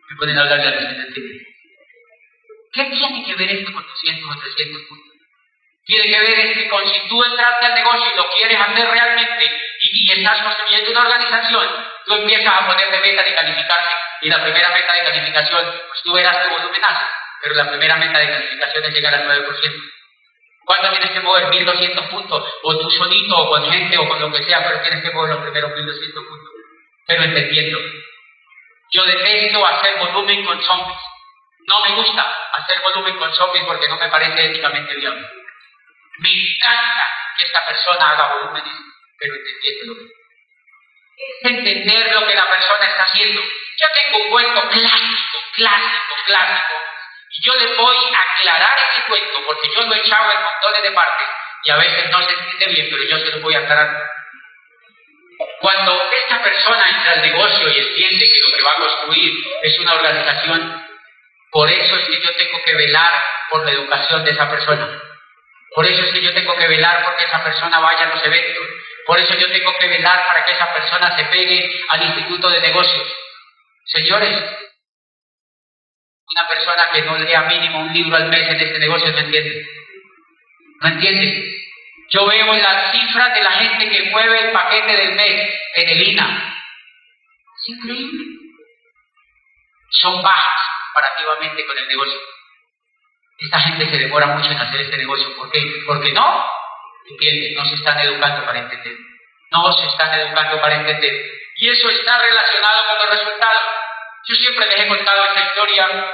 B: Me ponen a hablarle a los que no entienden. ¿Qué tiene que ver esto con 200 o 300 puntos? Tiene que ver es que si tú entraste al negocio y lo quieres hacer realmente y estás construyendo una organización, tú empiezas a ponerte meta de calificarse. Y la primera meta de calificación, pues tú verás tu volumenazo, pero la primera meta de calificación es llegar al 9%. ¿Cuánto tienes que mover? 1.200 puntos, o tú solito, o con gente, o con lo que sea, pero tienes que mover los primeros 1.200 puntos. Pero entendiendo, yo detesto hacer volumen con zombies. No me gusta hacer volumen con zombies porque no me parece éticamente viable. Me encanta que esta persona haga volúmenes, pero entendiendo lo que es entender lo que la persona está haciendo. Yo tengo un cuento clásico, y yo les voy a aclarar ese cuento, porque yo lo he echado en montones de partes, y a veces no se entiende bien, pero yo se lo voy a aclarar. Cuando esta persona entra al negocio y entiende que lo que va a construir es una organización, por eso es que yo tengo que velar por la educación de esa persona. Por eso es que yo tengo que velar porque esa persona vaya a los eventos. Por eso yo tengo que velar para que esa persona se pegue al instituto de negocios. Señores, una persona que no lea mínimo un libro al mes en este negocio no entiende. No entiende. Yo veo las cifras de la gente que mueve el paquete del mes en el INA. Es increíble. Son bajas comparativamente con el negocio. Esta gente se demora mucho en hacer este negocio. ¿Por qué? Porque no entienden, no se están educando para entender. No se están educando para entender. Y eso está relacionado con los resultados. Yo siempre les he contado esta historia.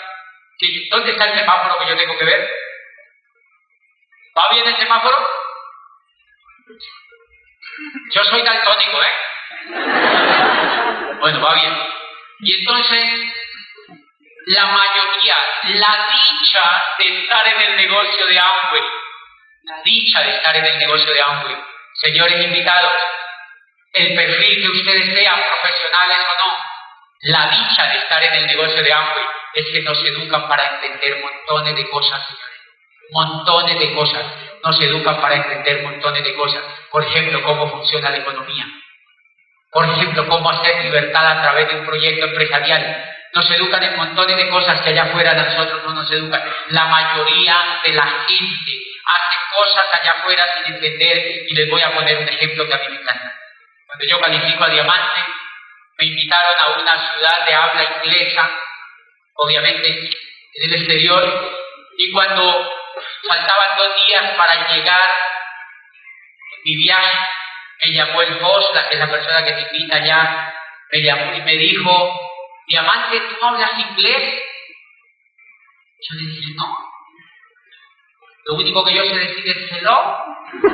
B: ¿Dónde está el semáforo que yo tengo que ver? ¿Va bien el semáforo? Yo soy daltónico, Bueno, va bien. Y entonces, la mayoría, la dicha de estar en el negocio de Amway, señores invitados, el perfil que ustedes sean, profesionales o no, la dicha de estar en el negocio de Amway es que nos educan para entender montones de cosas, señores. Montones de cosas. Nos educan para entender montones de cosas. Por ejemplo, cómo funciona la economía. Por ejemplo, cómo hacer libertad a través de un proyecto empresarial. Nos educan en montones de cosas que allá afuera a nosotros no nos educan. La mayoría de la gente hace cosas allá afuera sin entender, y les voy a poner un ejemplo que a mí me encanta. Cuando yo califico a diamante, me invitaron a una ciudad de habla inglesa, obviamente en el exterior, y cuando faltaban 2 días para llegar mi viaje, me llamó el host, que es la persona que te invita allá, me llamó y me dijo, Diamante, ¿tú no hablas inglés? Yo le dije, no. Lo único que yo sé decir es hello. De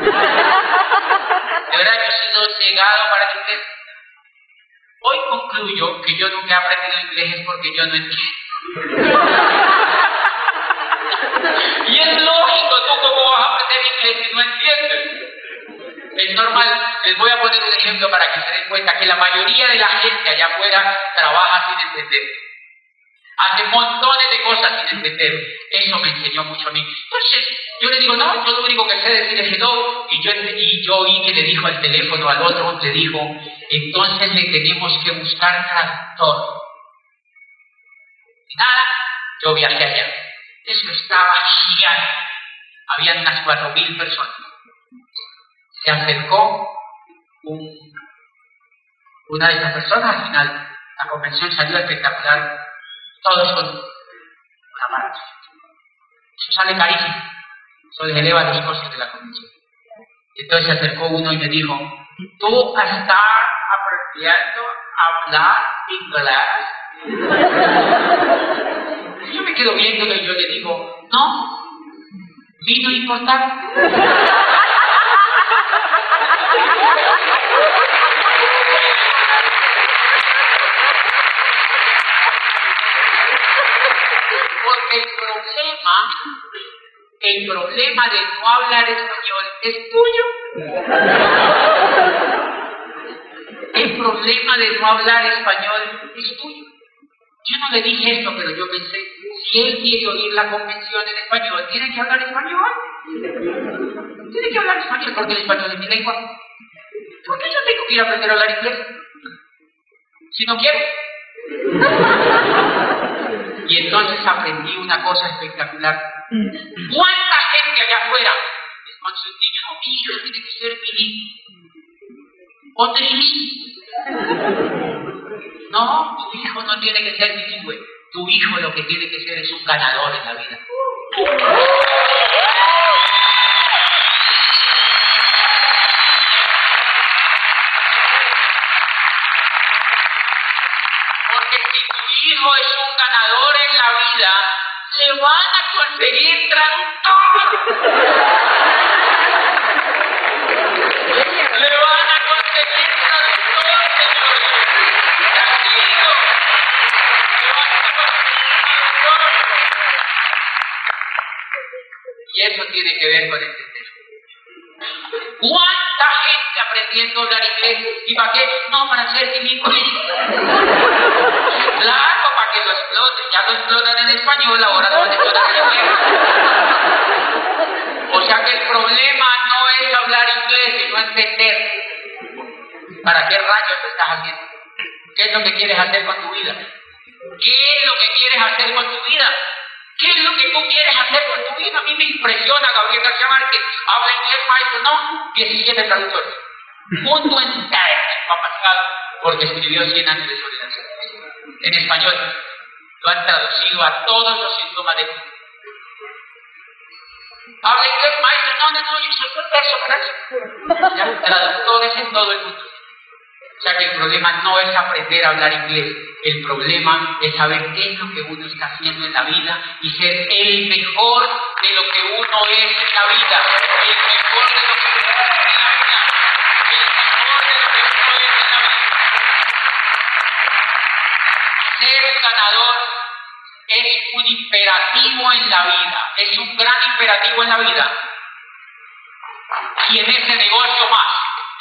B: verdad, yo he sido cegado para el inglés. Hoy concluyo que yo nunca he aprendido inglés es porque yo no entiendo. Y es lógico, ¿tú cómo vas a aprender inglés si no entiendes? Es normal. Les voy a poner un ejemplo para que se den cuenta que la mayoría de la gente allá afuera trabaja sin entender. Hace montones de cosas sin entender. Eso me enseñó mucho a mí. Entonces, yo le digo, no, yo lo único que sé decir es hello. Y yo oí que le dijo al teléfono al otro, le dijo, entonces le tenemos que buscar traductor. Y nada, yo viajé allá. Eso estaba gigante. Habían unas 4.000 personas. Se acercó una de esas personas. Al final, la convención salió espectacular. Todos con una mano. Eso sale carísimo. Eso les eleva los costos de la convención. Entonces se acercó uno y me dijo, ¿tú estás aprendiendo a hablar inglés? Y yo me quedo viéndolo y yo le digo, no, vino a importar. Porque el problema de no hablar español es tuyo. El problema de no hablar español es tuyo. Yo no le dije esto, pero yo pensé, si él quiere oír la convención en español, tiene que hablar español. Tiene que hablar español porque el español es mi lengua. ¿Por qué yo tengo que ir a aprender a hablar inglés? Si no quiero. Y entonces aprendí una cosa espectacular. ¿Cuánta gente allá afuera con sus niños? No, mi hijo tiene que ser bilingüe. O trilingüe. No, tu hijo no tiene que ser bilingüe. Tu hijo lo que tiene que ser es un ganador en la vida. Porque si tu hijo es un ganador en la vida, le van a conseguir traductor. Le van a conseguir traductor, señores. Tranquilo. Le van a conseguir traductor. Y eso tiene que ver con entender. ¿Cuánta gente aprendiendo a hablar inglés? ¿Y para qué? No, para ser bilingüe. Claro, para que lo exploten. Ya lo explotan en español, ahora lo van a explotar en inglés. O sea que el problema no es hablar inglés, sino entender. ¿Para qué rayos te estás haciendo? ¿Qué es lo que quieres hacer con tu vida? ¿Qué es lo que quieres hacer con tu vida? ¿Qué es lo que tú quieres hacer con tu vida? A mí me impresiona Gabriel García Márquez. Habla inglés, maestro, no. 17 traductores. Punto entero capacitado porque escribió 100 años de soledad. En español. Lo han traducido a todos los idiomas del mundo. Habla inglés, maestro, no, yo soy eso para eso. Ya, traductores en todo el mundo. O sea que el problema no es aprender a hablar inglés. El problema es saber qué es lo que uno está haciendo en la vida y ser el mejor de lo que uno es en la vida. El mejor de lo que uno es en la vida. El mejor de lo que uno es en la vida. Ser un ganador es un imperativo en la vida. Es un gran imperativo en la vida. Y en este negocio más.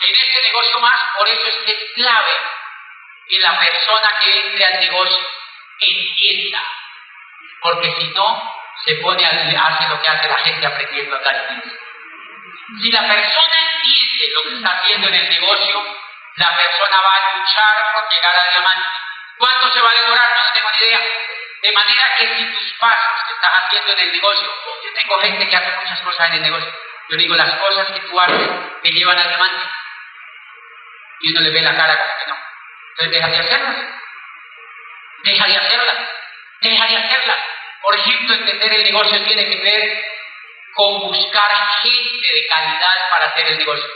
B: En este negocio más, por eso es que es clave que la persona que entre al negocio entienda. Porque si no, se pone hace lo que hace la gente aprendiendo a hablar inglés. Si la persona entiende lo que está haciendo en el negocio, la persona va a luchar por llegar al diamante. ¿Cuánto se va a demorar? Yo no tengo ni idea. De manera que si tus pasos que estás haciendo en el negocio, yo tengo gente que hace muchas cosas en el negocio. Yo digo, las cosas que tú haces te llevan al diamante. Y uno le ve la cara como que no. Entonces deja de hacerlas. Deja de hacerlas. Deja de hacerlas. Por ejemplo, entender el negocio tiene que ver con buscar gente de calidad para hacer el negocio.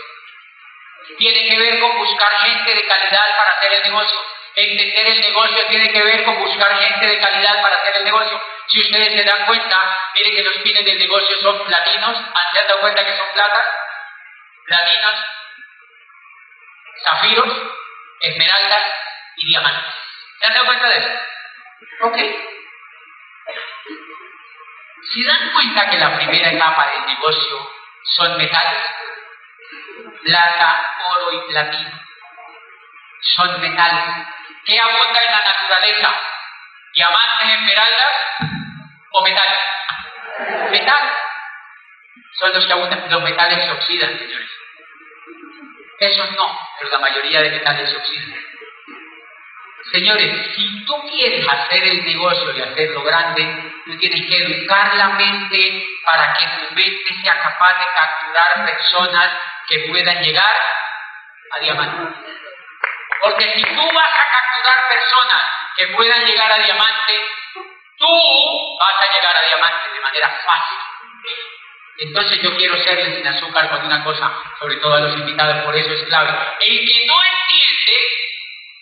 B: Tiene que ver con buscar gente de calidad para hacer el negocio. Entender el negocio tiene que ver con buscar gente de calidad para hacer el negocio. Si ustedes se dan cuenta, miren que los pines del negocio son platinos. ¿Se han dado cuenta que son platas? Platinos, zafiros, esmeraldas y diamantes. ¿Se han dado cuenta de eso? Ok. ¿Se dan cuenta que la primera etapa del negocio son metales? Plata, oro y platino. Son metales. ¿Qué abunda en la naturaleza? ¿Diamantes, esmeraldas o metales? Metales. Son los que abundan. Los metales se oxidan, señores. Esos no, pero la mayoría de metales se oxidan. Señores, si tú quieres hacer el negocio y hacerlo grande, tú tienes que educar la mente para que tu mente sea capaz de capturar personas que puedan llegar a diamante. Porque si tú vas a capturar personas que puedan llegar a diamante, tú vas a llegar a diamante de manera fácil. Entonces yo quiero serles sin azúcar con una cosa, sobre todo a los invitados, por eso es clave. El que no entiende,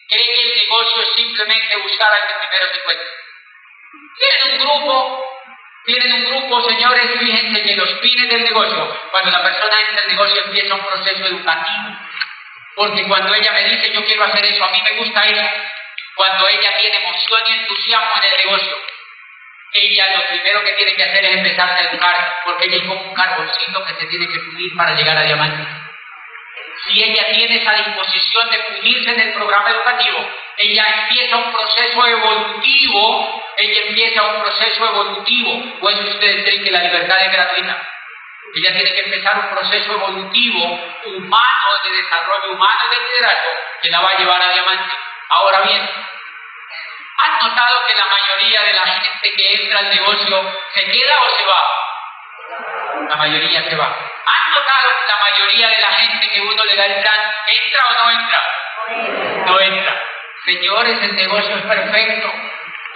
B: cree que el negocio es simplemente buscar al que primero se encuentre. Tienen un grupo, señores, fíjense que los pines del negocio, cuando la persona entra al negocio empieza un proceso educativo. Porque cuando ella me dice yo quiero hacer eso, a mí me gusta eso, cuando ella tiene emoción y entusiasmo en el negocio, ella lo primero que tiene que hacer es empezar a educar, porque ella es como un carboncito que se tiene que pulir para llegar a diamante. Si ella tiene esa disposición de pulirse en el programa educativo, ella empieza un proceso evolutivo, ¿o es que ustedes creen que la libertad es gratuita? Ella tiene que empezar un proceso evolutivo, humano, de desarrollo humano y de liderazgo, que la va a llevar a diamante. Ahora bien, ¿han notado que la mayoría de la gente que entra al negocio se queda o se va? La mayoría se va. ¿Han notado que la mayoría de la gente que uno le da el plan, entra o no entra? No entra. Señores, el negocio es perfecto.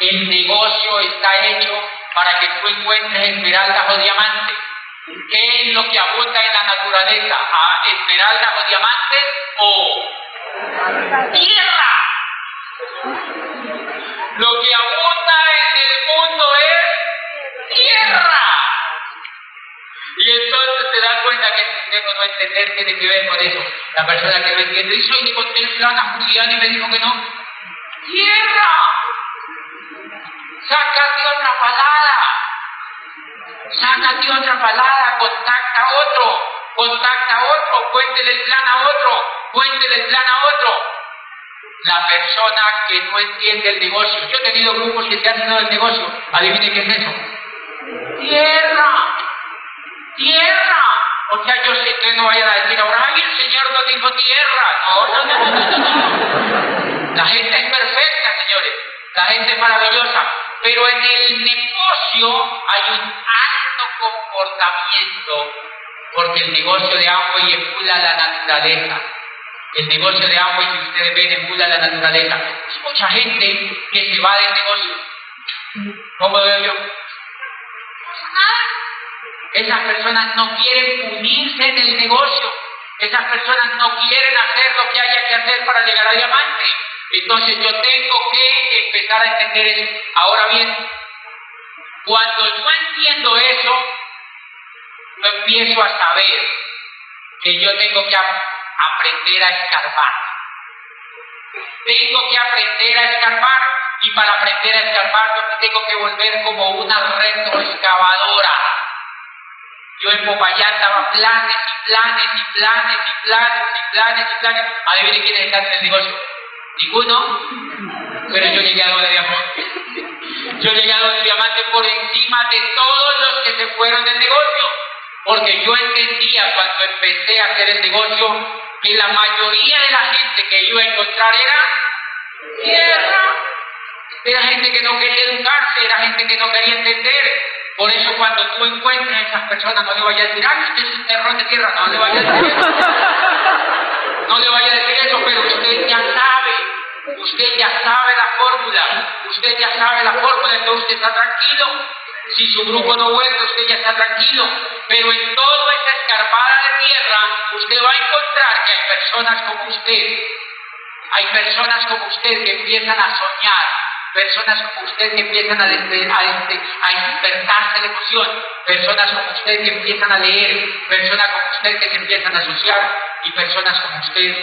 B: El negocio está hecho para que tú encuentres esmeraldas o diamantes. ¿Qué es lo que abunda en la naturaleza? ¿A esmeraldas o diamantes o tierra? Lo que abunda en el mundo es tierra. Y entonces te das cuenta que el sistema no entender tiene que ver con eso. La persona que no entiende, y soy le conté el plan a Julián y me dijo que no. ¡Tierra! Sácate otra palabra. Sácate otra palabra, contacta a otro, cuéntele el plan a otro. La persona que no entiende el negocio. Yo he tenido grupos que se han ido del negocio. Adivinen qué es eso. Tierra. O sea, yo sé que no vayan a decir ahora, ay, el Señor no dijo tierra. No. La gente es perfecta, señores. La gente es maravillosa. Pero en el negocio hay un alto comportamiento, porque el negocio de Amway emula la naturaleza. El negocio de Amway, si ustedes ven, emula la naturaleza. Hay mucha gente que se va del negocio. ¿Cómo veo yo? Esas personas no quieren unirse en el negocio. Esas personas no quieren hacer lo que haya que hacer para llegar a diamante. Entonces yo tengo que empezar a entender eso. Ahora bien, cuando yo entiendo eso, yo empiezo a saber que yo tengo que aprender a escarbar. Y para aprender a escarbar yo me tengo que volver como una retroexcavadora. Yo en Popayán daba planes. Adivinen quiénes están en el negocio. Ninguno. Pero yo llegué a lo de diamante. Yo llegué a lo de diamante por encima de todos los que se fueron del negocio. Porque yo entendía cuando empecé a hacer el negocio que la mayoría de la gente que iba a encontrar era tierra. Era gente que no quería educarse, era gente que no quería entender. Por eso cuando tú encuentres a esas personas no le vayas a decir, ay, usted es un terror de tierra, no le vayas a decir eso. No le vayas a decir eso, pero usted ya sabe la fórmula, entonces usted está tranquilo. Si su grupo no vuelve, usted ya está tranquilo. Pero en toda esa escarpada de tierra, usted va a encontrar que hay personas como usted Hay personas como usted que empiezan a soñar, personas como usted que empiezan a despertarse la emoción, personas como usted que empiezan a leer, personas como usted que se empiezan a asociar y personas como usted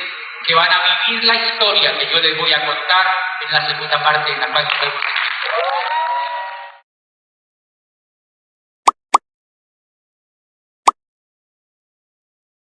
B: que van a vivir la historia que yo les voy a contar en la segunda parte de la cual podemos.